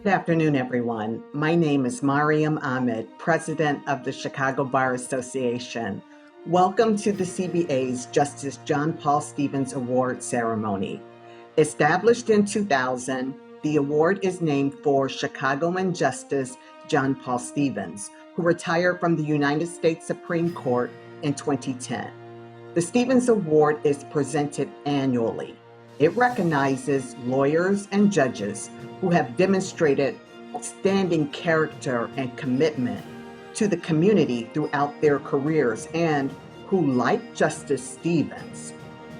Good afternoon, everyone. My name is Maryam Ahmad, President of the Chicago Bar Association. Welcome to the CBA's Justice John Paul Stevens Award ceremony. Established in 2000, the award is named for Chicagoan Justice John Paul Stevens, who retired from the United States Supreme Court in 2010. The Stevens Award is presented annually. It recognizes lawyers and judges who have demonstrated outstanding character and commitment to the community throughout their careers and who, like Justice Stevens,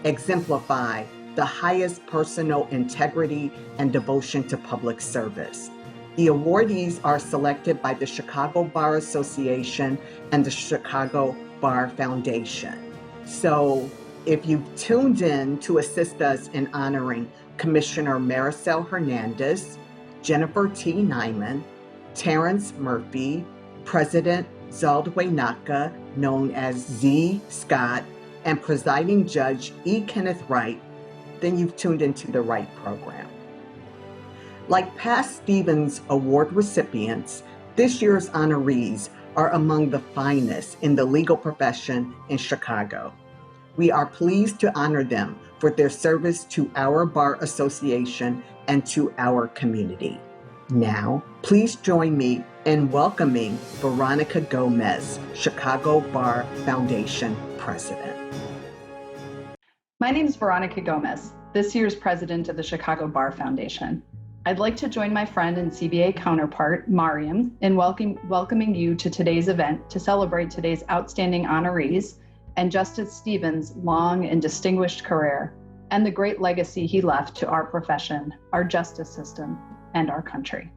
exemplify the highest personal integrity and devotion to public service. The awardees are selected by the Chicago Bar Association and the Chicago Bar Foundation. So if you've tuned in to assist us in honoring Commissioner Marisel Hernandez, Jennifer T. Nijman, Terrence Murphy, President Zaldwaynaka, known as Z. Scott, and Presiding Judge E. Kenneth Wright, then you've tuned into the right program. Like past Stevens Award recipients, this year's honorees are among the finest in the legal profession in Chicago. We are pleased to honor them for their service to our Bar Association and to our community. Now, please join me in welcoming Verónica Gómez, Chicago Bar Foundation President. My name is Verónica Gómez, this year's president of the Chicago Bar Foundation. I'd like to join my friend and CBA counterpart, Maryam, in welcoming you to today's event to celebrate today's outstanding honorees and Justice Stevens' long and distinguished career and the great legacy he left to our profession, our justice system, and our country.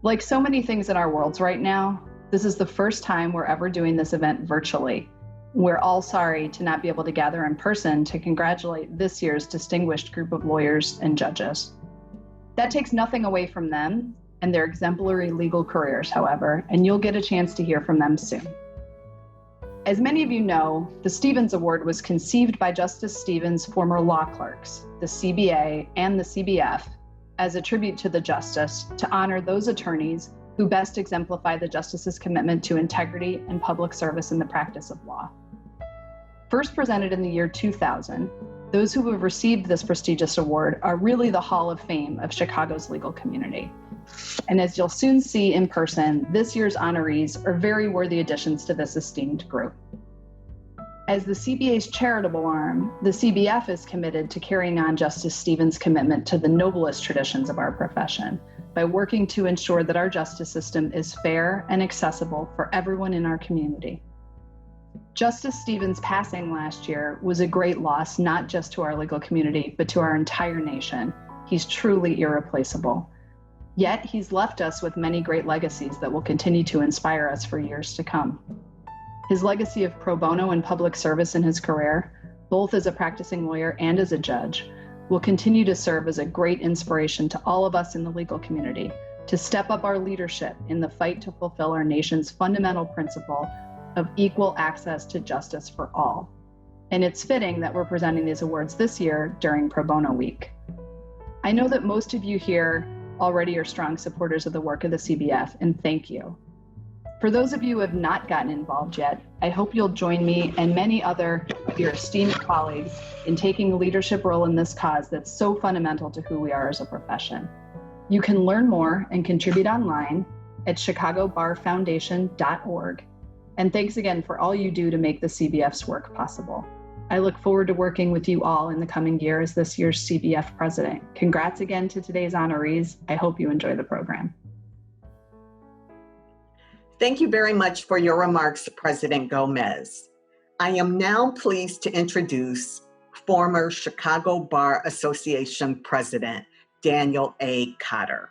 Like so many things in our worlds right now, this is the first time we're ever doing this event virtually. We're all sorry to not be able to gather in person to congratulate this year's distinguished group of lawyers and judges. That takes nothing away from them and their exemplary legal careers, however, and you'll get a chance to hear from them soon. As many of you know, the Stevens Award was conceived by Justice Stevens' former law clerks, the CBA and the CBF, as a tribute to the justice to honor those attorneys who best exemplify the justice's commitment to integrity and public service in the practice of law. First presented in the year 2000, those who have received this prestigious award are really the Hall of Fame of Chicago's legal community. And as you'll soon see in person, this year's honorees are very worthy additions to this esteemed group. As the CBA's charitable arm, the CBF is committed to carrying on Justice Stevens' commitment to the noblest traditions of our profession by working to ensure that our justice system is fair and accessible for everyone in our community. Justice Stevens' passing last year was a great loss, not just to our legal community, but to our entire nation. He's truly irreplaceable. Yet he's left us with many great legacies that will continue to inspire us for years to come. His legacy of pro bono and public service in his career, both as a practicing lawyer and as a judge, will continue to serve as a great inspiration to all of us in the legal community to step up our leadership in the fight to fulfill our nation's fundamental principle of equal access to justice for all. And it's fitting that we're presenting these awards this year during Pro Bono Week. I know that most of you here already are strong supporters of the work of the CBF, and thank you. For those of you who have not gotten involved yet, I hope you'll join me and many other of your esteemed colleagues in taking a leadership role in this cause that's so fundamental to who we are as a profession. You can learn more and contribute online at chicagobarfoundation.org. And thanks again for all you do to make the CBF's work possible. I look forward to working with you all in the coming year as this year's CBF president. Congrats again to today's honorees. I hope you enjoy the program. Thank you very much for your remarks, President Gómez. I am now pleased to introduce former Chicago Bar Association President, Daniel A. Cotter.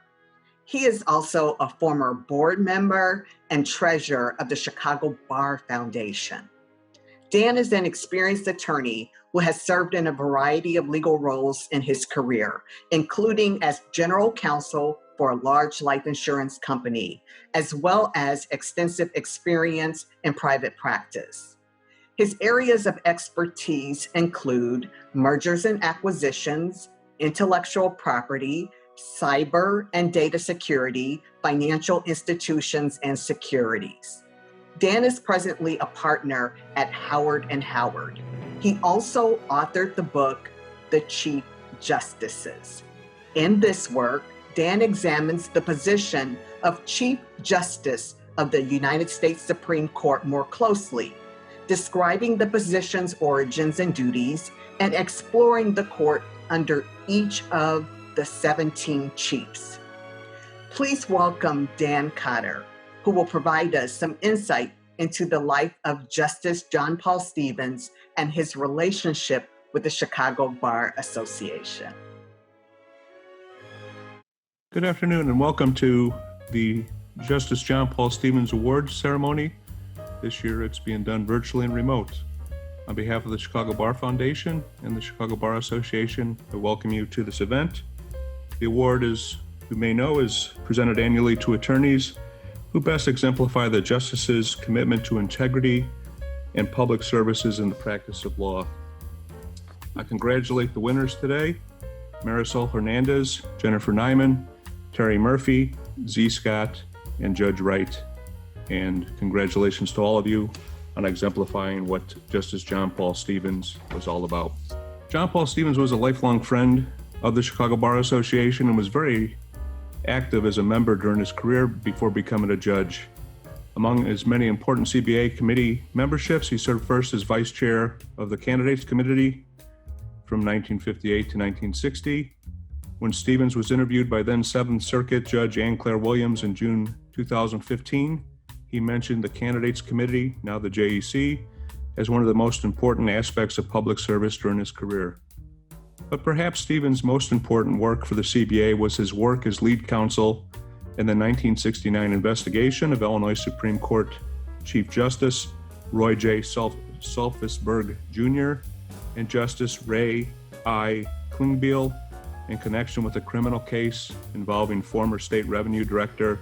He is also a former board member and treasurer of the Chicago Bar Foundation. Dan is an experienced attorney who has served in a variety of legal roles in his career, including as general counsel for a large life insurance company, as well as extensive experience in private practice. His areas of expertise include mergers and acquisitions, intellectual property, cyber and data security, financial institutions, and securities. Dan is presently a partner at Howard & Howard. He also authored the book, The Chief Justices. In this work, Dan examines the position of Chief Justice of the United States Supreme Court more closely, describing the position's origins and duties, and exploring the court under each of the 17 chiefs. Please welcome Dan Cotter, who will provide us some insight into the life of Justice John Paul Stevens and his relationship with the Chicago Bar Association. Good afternoon and welcome to the Justice John Paul Stevens Awards ceremony. This year it's being done virtually and remote. On behalf of the Chicago Bar Foundation and the Chicago Bar Association, I welcome you to this event. The award, as you may know, is presented annually to attorneys who best exemplify the justice's commitment to integrity and public services in the practice of law. I congratulate the winners today: Marisel Hernandez, Jennifer Nijman, Terry Murphy, Z. Scott, and Judge Wright. And congratulations to all of you on exemplifying what Justice John Paul Stevens was all about. John Paul Stevens was a lifelong friend of the Chicago Bar Association and was very active as a member during his career before becoming a judge. Among his many important CBA committee memberships, he served first as vice chair of the Candidates Committee from 1958 to 1960. When Stevens was interviewed by then Seventh Circuit Judge Ann Claire Williams in June 2015, he mentioned the Candidates Committee, now the JEC, as one of the most important aspects of public service during his career. But perhaps Stevens' most important work for the CBA was his work as lead counsel in the 1969 investigation of Illinois Supreme Court Chief Justice Roy J. Sulfisberg Jr. and Justice Ray I. Klingbeil in connection with a criminal case involving former State Revenue Director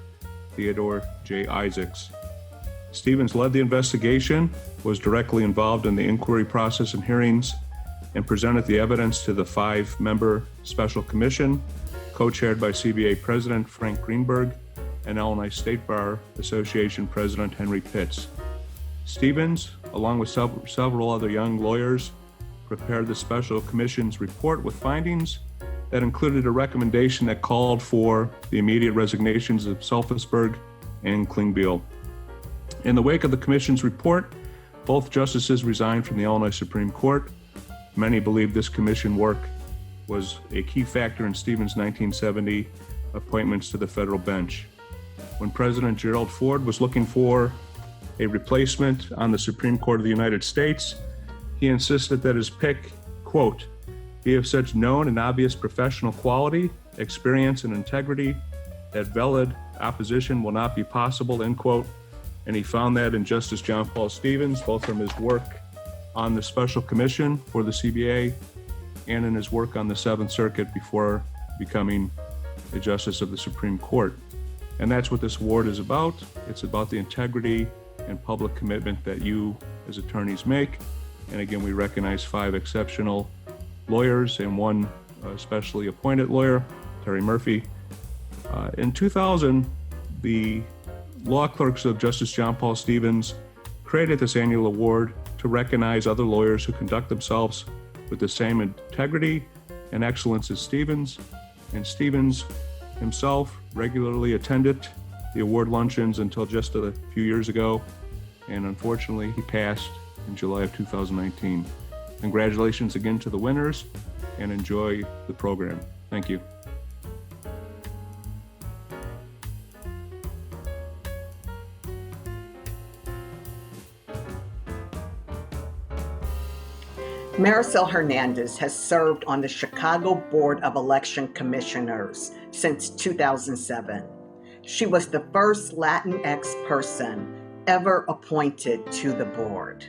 Theodore J. Isaacs. Stevens led the investigation, was directly involved in the inquiry process and hearings, and presented the evidence to the 5-member special commission, co-chaired by CBA President Frank Greenberg and Illinois State Bar Association President Henry Pitts. Stevens, along with several other young lawyers, prepared the special commission's report with findings that included a recommendation that called for the immediate resignations of Sulfisberg and Klingbeil. In the wake of the commission's report, both justices resigned from the Illinois Supreme Court. Many believe this commission work was a key factor in Stevens' 1970 appointments to the federal bench. When President Gerald Ford was looking for a replacement on the Supreme Court of the United States, he insisted that his pick, quote, be of such known and obvious professional quality, experience, and integrity that valid opposition will not be possible, end quote. And he found that in Justice John Paul Stevens, both from his work on the special commission for the CBA and in his work on the Seventh Circuit before becoming a justice of the Supreme Court. And that's what this award is about. It's about the integrity and public commitment that you as attorneys make. And again, we recognize 5 exceptional lawyers and 1 specially appointed lawyer, Terry Murphy. In 2000, the law clerks of Justice John Paul Stevens created this annual award to recognize other lawyers who conduct themselves with the same integrity and excellence as Stevens. And Stevens himself regularly attended the award luncheons until just a few years ago. And unfortunately, he passed in July of 2019. Congratulations again to the winners and enjoy the program. Thank you. Marisel Hernandez has served on the Chicago Board of Election Commissioners since 2007. She was the first Latinx person ever appointed to the board.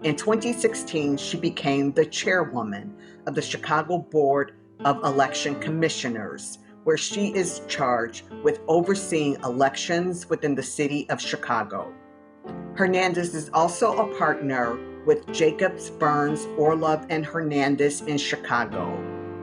In 2016, she became the chairwoman of the Chicago Board of Election Commissioners, where she is charged with overseeing elections within the city of Chicago. Hernandez is also a partner with Jacobs, Burns, Orlov, and Hernandez in Chicago,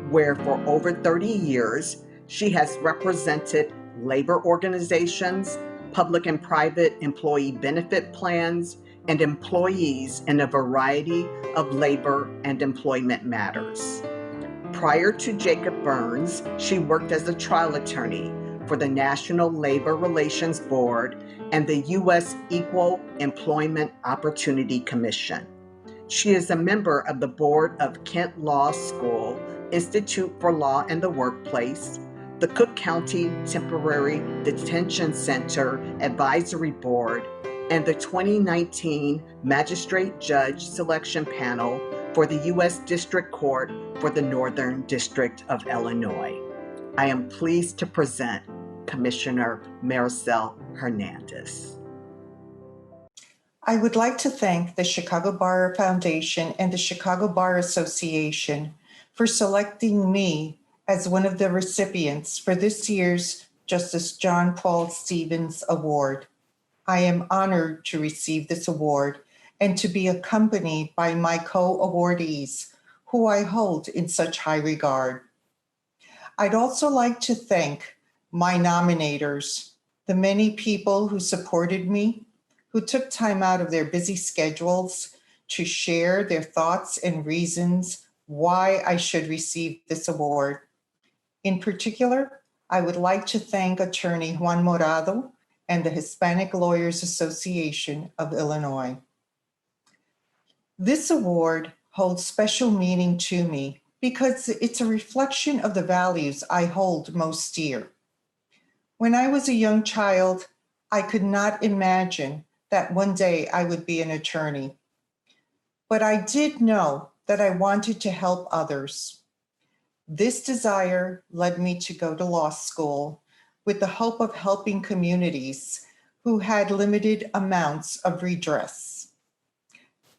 where for over 30 years, She has represented labor organizations, public and private employee benefit plans, and employees in a variety of labor and employment matters. Prior to Jacob Burns, she worked as a trial attorney for the National Labor Relations Board and the U.S. Equal Employment Opportunity Commission. She is a member of the board of Kent Law School, Institute for Law and the Workplace, the Cook County Temporary Detention Center Advisory Board, and the 2019 Magistrate Judge Selection Panel for the U.S. District Court for the Northern District of Illinois. I am pleased to present Commissioner Marisel Hernandez. I would like to thank the Chicago Bar Foundation and the Chicago Bar Association for selecting me as one of the recipients for this year's Justice John Paul Stevens Award. I am honored to receive this award and to be accompanied by my co-awardees, who I hold in such high regard. I'd also like to thank my nominators, the many people who supported me, who took time out of their busy schedules to share their thoughts and reasons why I should receive this award. In particular, I would like to thank Attorney Juan Morado and the Hispanic Lawyers Association of Illinois. This award holds special meaning to me because it's a reflection of the values I hold most dear. When I was a young child, I could not imagine that one day I would be an attorney. But I did know that I wanted to help others. This desire led me to go to law school with the hope of helping communities who had limited amounts of redress.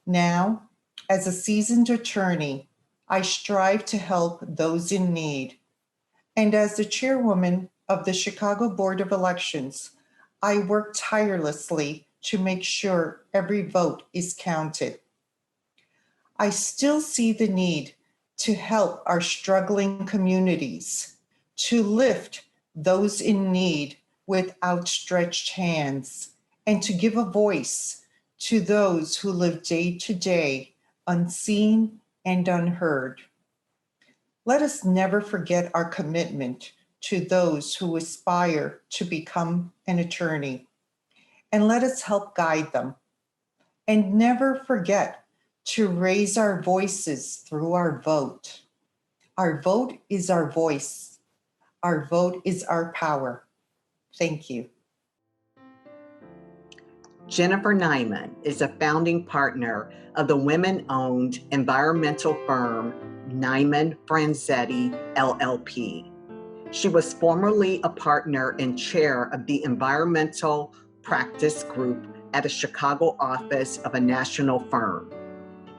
Now, as a seasoned attorney, I strive to help those in need. And as the chairwoman of the Chicago Board of Elections, I work tirelessly to make sure every vote is counted. I still see the need to help our struggling communities, to lift those in need with outstretched hands, and to give a voice to those who live day to day, unseen and unheard. Let us never forget our commitment to those who aspire to become an attorney, and let us help guide them. And never forget to raise our voices through our vote. Our vote is our voice. Our vote is our power. Thank you. Jennifer Nijman is a founding partner of the women-owned environmental firm Nijman Franzetti LLP. She was formerly a partner and chair of the environmental practice group at a Chicago office of a national firm.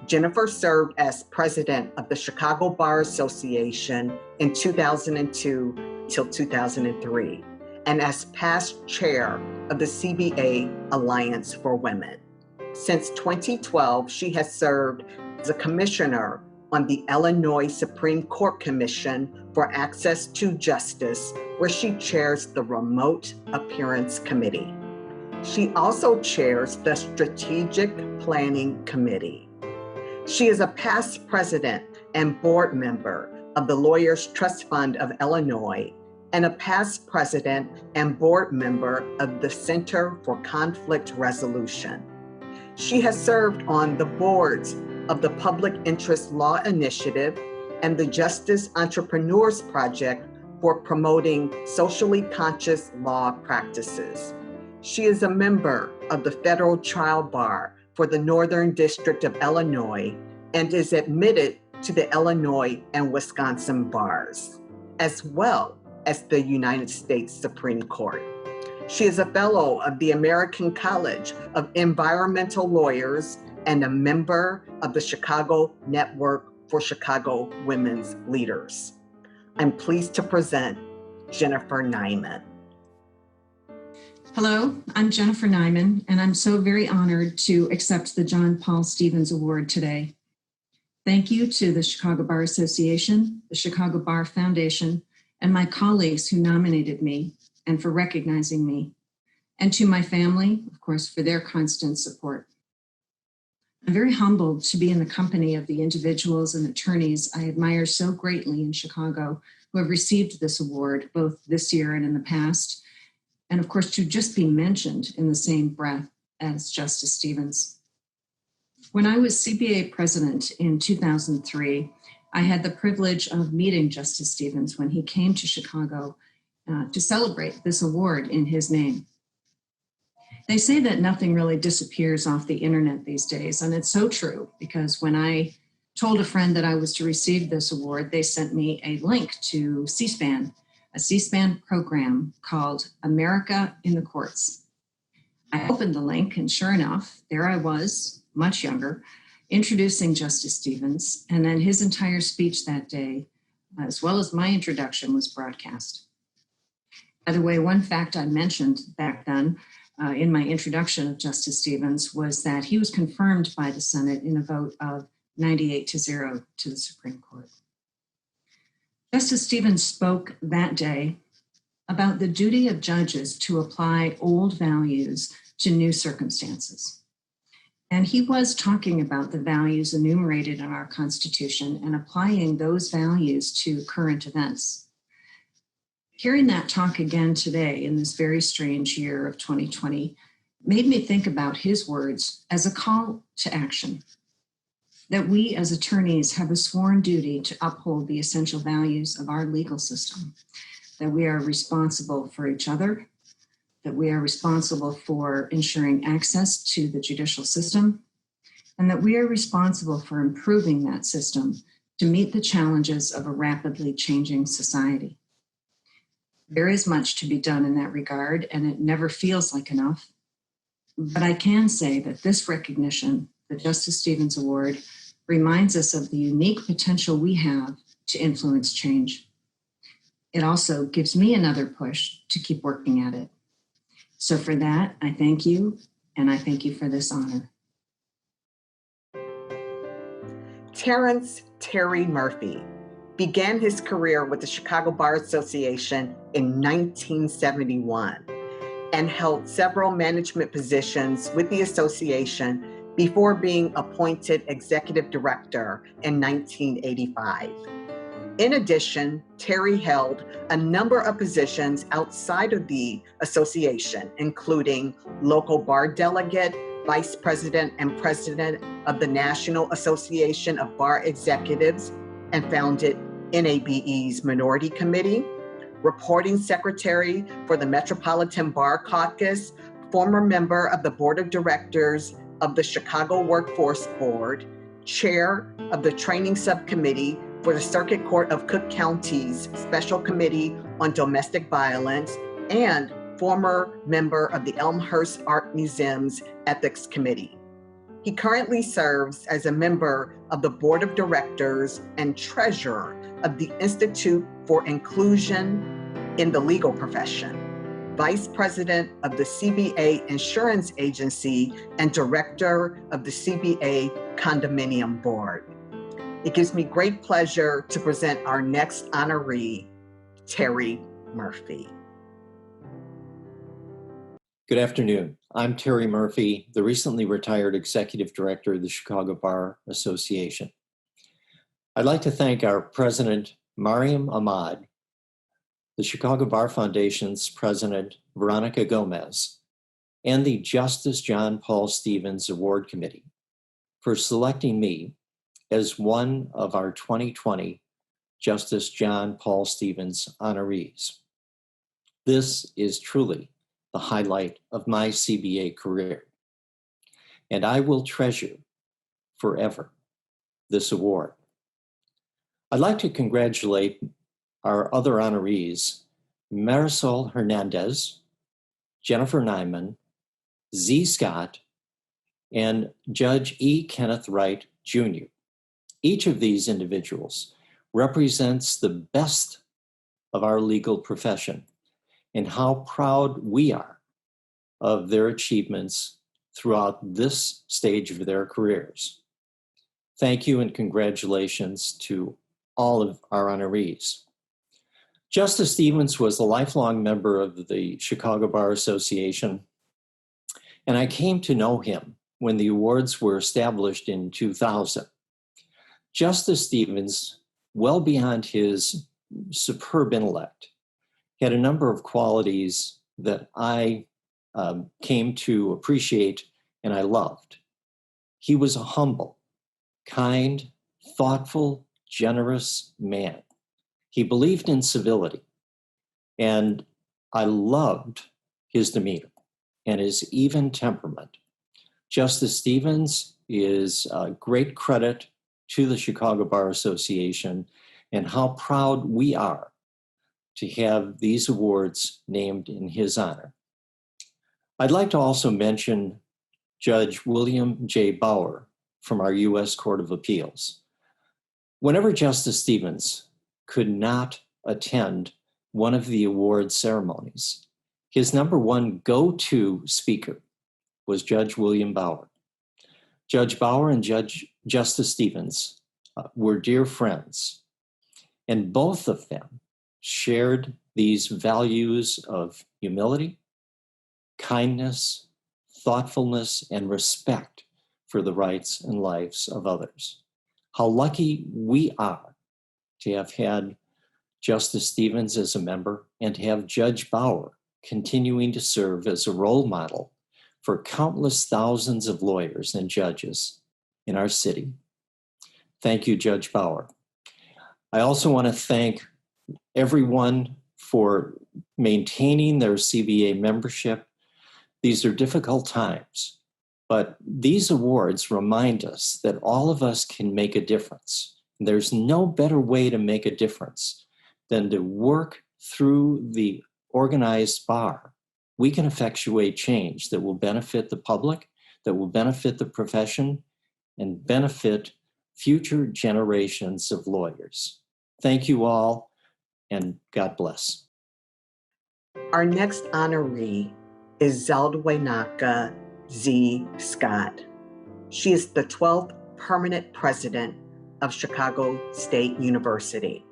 Jennifer served as president of the Chicago Bar Association in 2002 till 2003, and as past chair of the CBA Alliance for Women. Since 2012, she has served as a commissioner on the Illinois Supreme Court Commission for Access to Justice, where she chairs the Remote Appearance Committee. She also chairs the Strategic Planning Committee. She is a past president and board member of the Lawyers Trust Fund of Illinois and a past president and board member of the Center for Conflict Resolution. She has served on the boards of the Public Interest Law Initiative and the Justice Entrepreneurs Project for promoting socially conscious law practices. She is a member of the Federal Trial Bar for the Northern District of Illinois and is admitted to the Illinois and Wisconsin bars, as well as the United States Supreme Court. She is a fellow of the American College of Environmental Lawyers and a member of the Chicago Network for Chicago Women's Leaders. I'm pleased to present Jennifer Nijman. Hello, I'm Jennifer Nijman, and I'm so very honored to accept the John Paul Stevens Award today. Thank you to the Chicago Bar Association, the Chicago Bar Foundation, and my colleagues who nominated me and for recognizing me, and to my family, of course, for their constant support. I'm very humbled to be in the company of the individuals and attorneys I admire so greatly in Chicago who have received this award, both this year and in the past, and of course, to just be mentioned in the same breath as Justice Stevens. When I was CBA president in 2003, I had the privilege of meeting Justice Stevens when he came to Chicago to celebrate this award in his name. They say that nothing really disappears off the internet these days, and it's so true, because when I told a friend that I was to receive this award, they sent me a link to C-SPAN, a C-SPAN program called America in the Courts. I opened the link, and sure enough, there I was, much younger, introducing Justice Stevens, and then his entire speech that day, as well as my introduction, was broadcast. By the way, one fact I mentioned back then in my introduction of Justice Stevens was that he was confirmed by the Senate in a vote of 98-0 to the Supreme Court. Justice Stevens spoke that day about the duty of judges to apply old values to new circumstances. And he was talking about the values enumerated in our Constitution and applying those values to current events. Hearing that talk again today in this very strange year of 2020 made me think about his words as a call to action, that we as attorneys have a sworn duty to uphold the essential values of our legal system, that we are responsible for each other, that we are responsible for ensuring access to the judicial system, and that we are responsible for improving that system to meet the challenges of a rapidly changing society. There is much to be done in that regard, and it never feels like enough. But I can say that this recognition, the Justice Stevens Award, reminds us of the unique potential we have to influence change. It also gives me another push to keep working at it. So for that, I thank you, and I thank you for this honor. Terrence Terry Murphy began his career with the Chicago Bar Association in 1971 and held several management positions with the association before being appointed executive director in 1985. In addition, Terry held a number of positions outside of the association, including local bar delegate, vice president and president of the National Association of Bar Executives, and founded NABE's Minority Committee, reporting secretary for the Metropolitan Bar Caucus, former member of the board of directors of the Chicago Workforce Board, chair of the training subcommittee for the Circuit Court of Cook County's Special Committee on Domestic Violence, and former member of the Elmhurst Art Museum's Ethics Committee. He currently serves as a member of the board of directors and treasurer of the Institute for Inclusion in the Legal Profession, vice president of the CBA Insurance Agency, and director of the CBA Condominium Board. It gives me great pleasure to present our next honoree, Terry Murphy. Good afternoon. I'm Terry Murphy, the recently retired executive director of the Chicago Bar Association. I'd like to thank our president, Maryam Ahmad, the Chicago Bar Foundation's president, Verónica Gómez, and the Justice John Paul Stevens Award Committee for selecting me as one of our 2020 Justice John Paul Stevens honorees. This is truly the highlight of my CBA career, and I will treasure forever this award. I'd like to congratulate our other honorees, Marisel Hernandez, Jennifer Nijman, Z. Scott, and Judge E. Kenneth Wright Jr. Each of these individuals represents the best of our legal profession and how proud we are of their achievements throughout this stage of their careers. Thank you and congratulations to all of our honorees. Justice Stevens was a lifelong member of the Chicago Bar Association, and I came to know him when the awards were established in 2000. Justice Stevens, well beyond his superb intellect, had a number of qualities that I came to appreciate and I loved. He was a humble, kind, thoughtful, generous man. He believed in civility, and I loved his demeanor and his even temperament. Justice Stevens is a great credit to the Chicago Bar Association and how proud we are to have these awards named in his honor. I'd like to also mention Judge William J. Bauer from our U.S. Court of Appeals. Whenever Justice Stevens could not attend one of the award ceremonies, his number one go-to speaker was Judge William Bauer. Judge Bauer and Justice Stevens were dear friends, and both of them shared these values of humility, kindness, thoughtfulness, and respect for the rights and lives of others. How lucky we are to have had Justice Stevens as a member and to have Judge Bauer continuing to serve as a role model for countless thousands of lawyers and judges in our city. Thank you, Judge Bauer. I also want to thank everyone for maintaining their CBA membership. These are difficult times, but these awards remind us that all of us can make a difference. There's no better way to make a difference than to work through the organized bar. We can effectuate change that will benefit the public, that will benefit the profession, and benefit future generations of lawyers. Thank you all, and God bless. Our next honoree is Zaldwaynaka Z. Scott. She is the 12th permanent president of Chicago State University.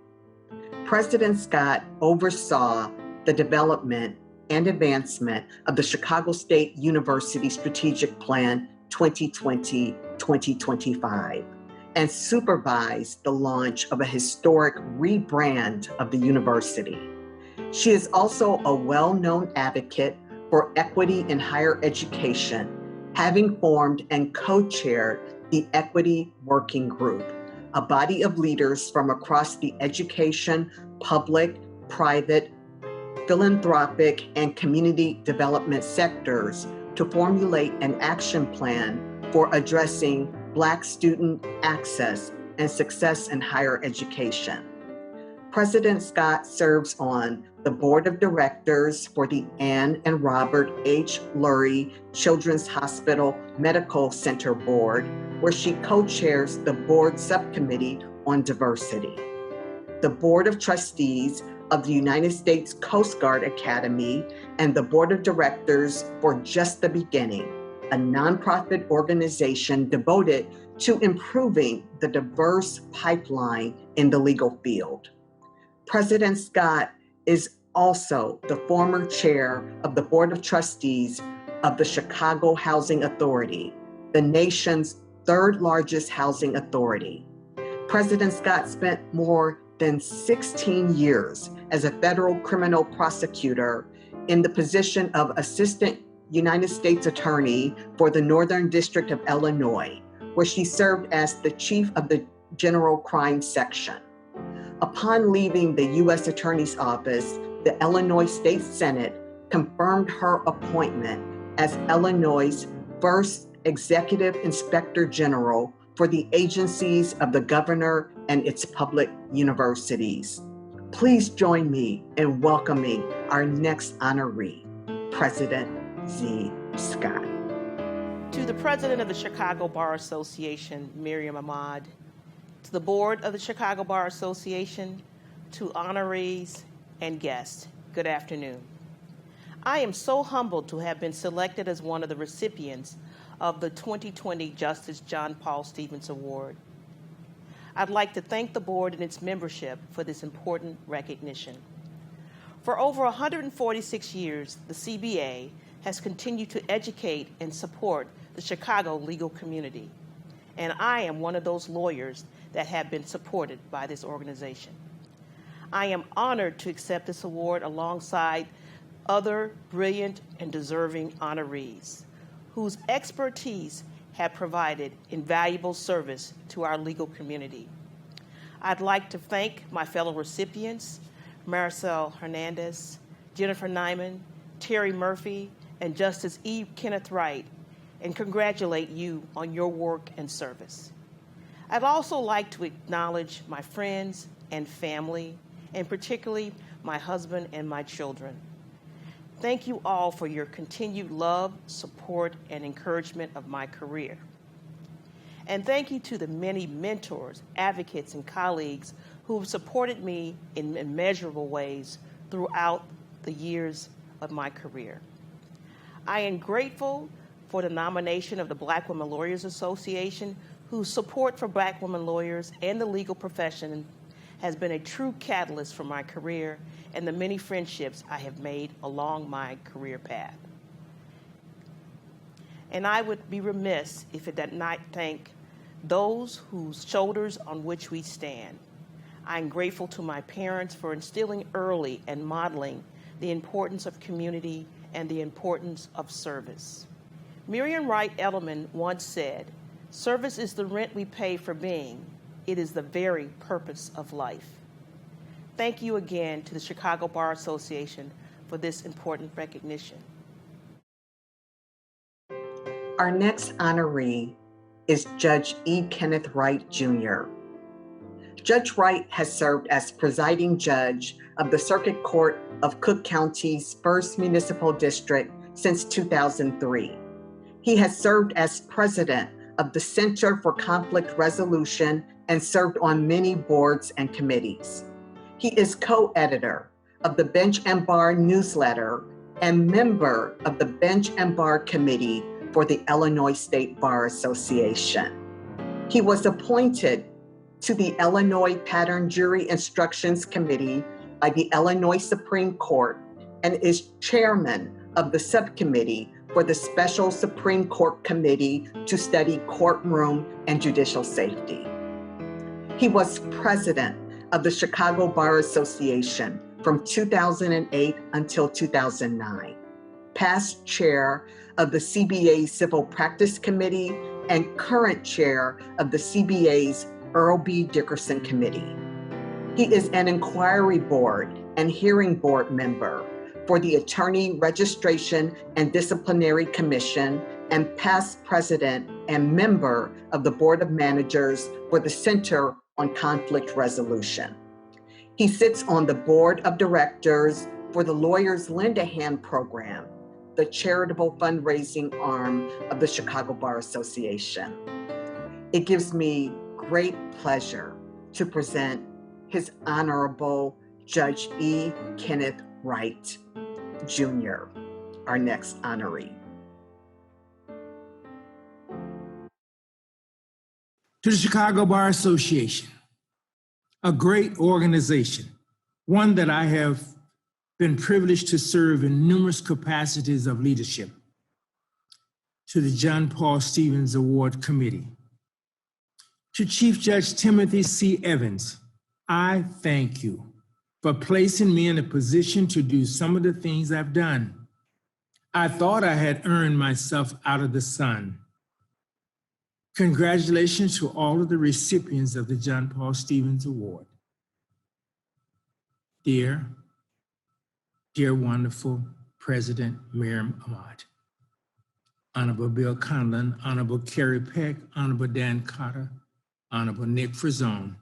President Scott oversaw the development and advancement of the Chicago State University Strategic Plan 2020-2025 and supervised the launch of a historic rebrand of the university. She is also a well-known advocate for equity in higher education, having formed and co-chaired the Equity Working Group, a body of leaders from across the education, public, private, philanthropic, and community development sectors to formulate an action plan for addressing Black student access and success in higher education. President Scott serves on the board of directors for the Ann and Robert H. Lurie Children's Hospital Medical Center Board, where she co-chairs the board subcommittee on diversity. The Board of Trustees of the United States Coast Guard Academy and the board of directors for Just the Beginning, a nonprofit organization devoted to improving the diverse pipeline in the legal field. President Scott is also the former chair of the Board of Trustees of the Chicago Housing Authority, the nation's third largest housing authority. President Scott spent more than 16 years as a federal criminal prosecutor in the position of Assistant United States Attorney for the Northern District of Illinois, where she served as the chief of the General Crime Section. Upon leaving the U.S. Attorney's Office, the Illinois State Senate confirmed her appointment as Illinois' first Executive Inspector General for the agencies of the governor and its public universities. Please join me in welcoming our next honoree, President Z. Scott. To the President of the Chicago Bar Association, Maryam Ahmad, to the Board of the Chicago Bar Association, to honorees and guests, good afternoon. I am so humbled to have been selected as one of the recipients of the 2020 Justice John Paul Stevens Award. I'd like to thank the board and its membership for this important recognition. For over 146 years, the CBA has continued to educate and support the Chicago legal community, and I am one of those lawyers that have been supported by this organization. I am honored to accept this award alongside other brilliant and deserving honorees whose expertise have provided invaluable service to our legal community. I'd like to thank my fellow recipients, Marisel Hernandez, Jennifer Nijman, Terry Murphy, and Justice E. Kenneth Wright, and congratulate you on your work and service. I'd also like to acknowledge my friends and family, and particularly my husband and my children. Thank you all for your continued love, support, and encouragement of my career. And thank you to the many mentors, advocates, and colleagues who have supported me in immeasurable ways throughout the years of my career. I am grateful for the nomination of the Black Women Lawyers Association, whose support for Black women lawyers and the legal profession has been a true catalyst for my career and the many friendships I have made along my career path. And I would be remiss if I did not thank those whose shoulders on which we stand. I'm grateful to my parents for instilling early and modeling the importance of community and the importance of service. Miriam Wright Edelman once said, "Service is the rent we pay for being. It is the very purpose of life." Thank you again to the Chicago Bar Association for this important recognition. Our next honoree is Judge E. Kenneth Wright Jr. Judge Wright has served as presiding judge of the Circuit Court of Cook County's 1st Municipal District since 2003. He has served as president of the Center for Conflict Resolution and served on many boards and committees. He is co-editor of the Bench and Bar newsletter and member of the Bench and Bar Committee for the Illinois State Bar Association. He was appointed to the Illinois Pattern Jury Instructions Committee by the Illinois Supreme Court and is chairman of the subcommittee for the Special Supreme Court Committee to study courtroom and judicial safety. He was president of the Chicago Bar Association from 2008 until 2009, past chair of the CBA Civil Practice Committee, and current chair of the CBA's Earl B. Dickerson Committee. He is an inquiry board and hearing board member for the Attorney Registration and Disciplinary Commission and past president and member of the Board of Managers for the Center on Conflict Resolution. He sits on the board of directors for the Lawyers Lend a Hand program, the charitable fundraising arm of the Chicago Bar Association. It gives me great pleasure to present His Honorable Judge E. Kenneth Wright Jr., our next honoree. To the Chicago Bar Association, a great organization, one that I have been privileged to serve in numerous capacities of leadership. To the John Paul Stevens Award Committee. To Chief Judge Timothy C. Evans, I thank you for placing me in a position to do some of the things I've done. I thought I had earned myself out of the sun. Congratulations to all of the recipients of the John Paul Stevens Award. Dear wonderful President Maryam Ahmad, Honorable Bill Conlon, Honorable Kerry Peck, Honorable Dan Cotter, Honorable Nick Frazone,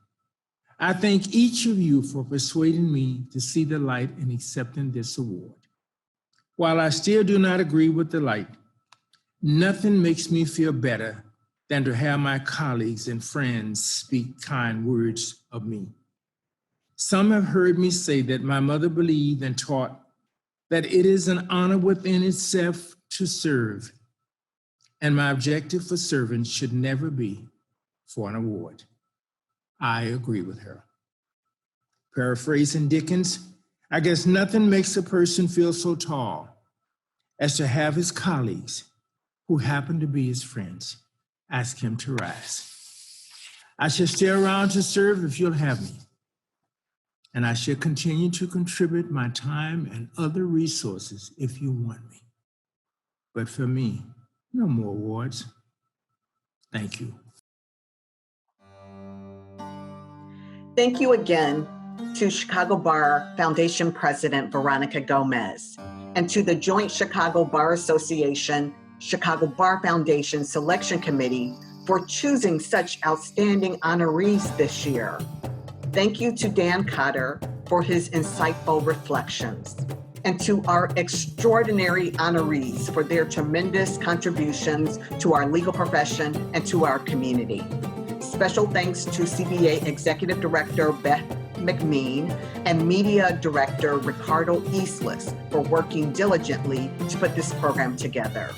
I thank each of you for persuading me to see the light in accepting this award. While I still do not agree with the light, nothing makes me feel better than to have my colleagues and friends speak kind words of me. Some have heard me say that my mother believed and taught that it is an honor within itself to serve, and my objective for serving should never be for an award. I agree with her. Paraphrasing Dickens, I guess nothing makes a person feel so tall as to have his colleagues, who happen to be his friends, ask him to rise. I shall stay around to serve if you'll have me, and I shall continue to contribute my time and other resources if you want me. But for me, no more awards. Thank you. Thank you again to Chicago Bar Foundation President Verónica Gómez and to the Joint Chicago Bar Association Chicago Bar Foundation Selection Committee for choosing such outstanding honorees this year. Thank you to Dan Cotter for his insightful reflections, and to our extraordinary honorees for their tremendous contributions to our legal profession and to our community. Special thanks to CBA Executive Director Beth McMean and Media Director Ricardo Eastlis for working diligently to put this program together.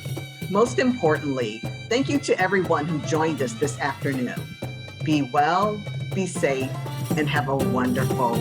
Most importantly, thank you to everyone who joined us this afternoon. Be well, be safe, and have a wonderful